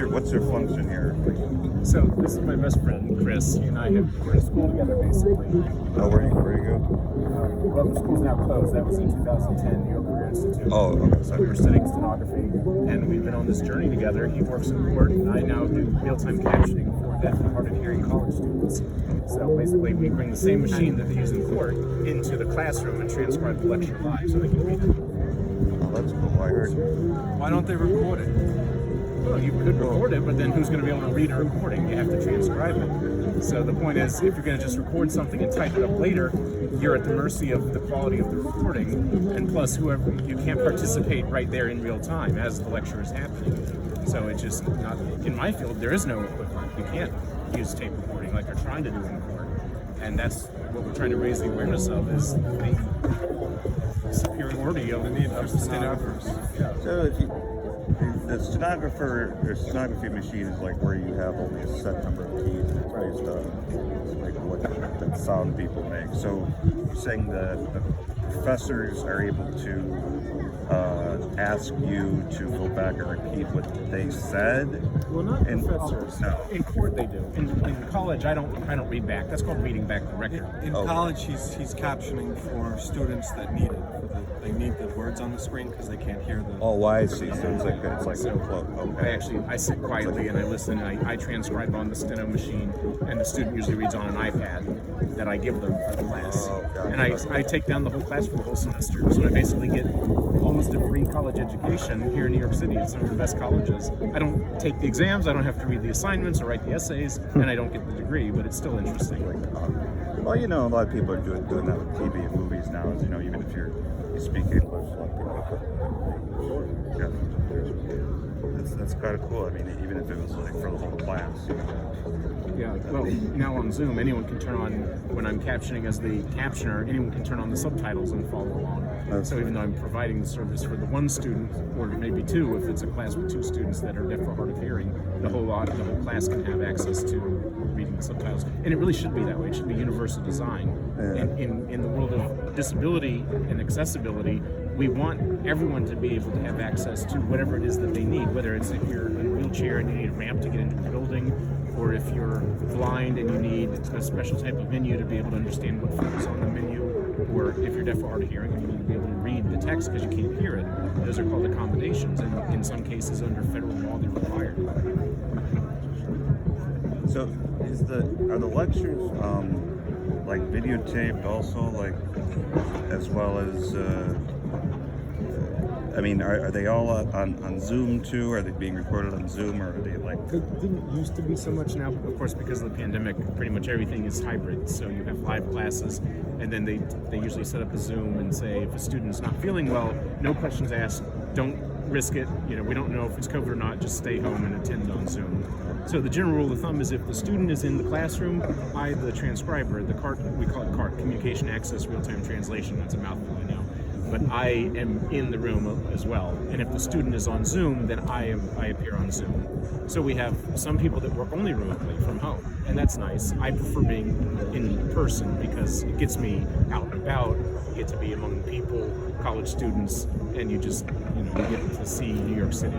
what's your function here? So this is my best friend, Chris. He and I were in school together, basically. Oh, where you go? Well, the school's now closed. That was in 2010, New York Career Institute. Oh, okay. So we were studying stenography, and we've been on this journey together. He works in court, and I now do real-time captioning for deaf and hard of hearing college students. So basically, we bring the same machine that they use in court into the classroom and transcribe the lecture live so they can read it. Oh, that's cool. I heard. Why don't they record it? Well, you could record it, but then who's going to be able to read a recording? You have to transcribe it. So the point is, if you're going to just record something and type it up later, you're at the mercy of the quality of the recording, and plus, whoever you can't participate right there in real time as the lecture is happening. So it's just not in my field. There is no equivalent. You can't use tape recording like they're trying to do in court, and that's what we're trying to raise the awareness of: is the superiority of The need for stenographers. So if you, the stenographer or stenography machine is like where you have only a set number of keys and it's based on like what the sound people make. So you're saying that the professors are able to ask you to go back and repeat what they said? Well, not professors. No. In court they do. In college, I don't read back. That's called reading back the record. In college, he's captioning for students that need it. They need the words on the screen because they can't hear the. Oh, I see. So it's like So okay. I sit quietly and I listen and I transcribe on the steno machine, and the student usually reads on an iPad that I give them for the class. Oh, gotcha. And I take down the whole class for the whole semester. So I basically get almost a free college education here in New York City at some of the best colleges. I don't take the exams, I don't have to read the assignments or write the essays, and I don't get the degree, but it's still interesting. Well, you know, a lot of people are doing that with TV and movies now. You know, even if you speak English, a lot of people. Yeah, that's kind of cool. I mean, even if it was like for the whole class. Yeah, well, now on Zoom, anyone can turn on, when I'm captioning as the captioner, anyone can turn on the subtitles and follow along. So even though I'm providing the service for the one student, or maybe two, if it's a class with two students that are deaf or hard of hearing, the whole class can have access to reading the subtitles. And it really should be that way. It should be universal design. In the world of disability and accessibility, we want everyone to be able to have access to whatever it is that they need, whether it's if you're in a wheelchair and you need a ramp to get into a building, or if you're blind and you need a special type of menu to be able to understand what food is on the menu, or if you're deaf or hard of hearing and you need to be able to read the text because you can't hear it. Those are called accommodations, and in some cases under federal law they're required. So are the lectures like videotaped also, like as well as I mean, are they all on Zoom too? Are they being recorded on Zoom, or are they like? It didn't used to be so much now. Of course, because of the pandemic, pretty much everything is hybrid. So you have live classes, and then they usually set up a Zoom and say if a student's not feeling well, no questions asked. Don't risk it. You know, we don't know if it's COVID or not. Just stay home and attend on Zoom. So the general rule of thumb is if the student is in the classroom, I, the transcriber, the CART, we call it CART, Communication Access Real-Time Translation. That's a mouthful, I know. But I am in the room as well. And if the student is on Zoom, then I appear on Zoom. So we have some people that work only remotely from home, and that's nice. I prefer being in person because it gets me out and about. You get to be among people, college students, and you get to see New York City.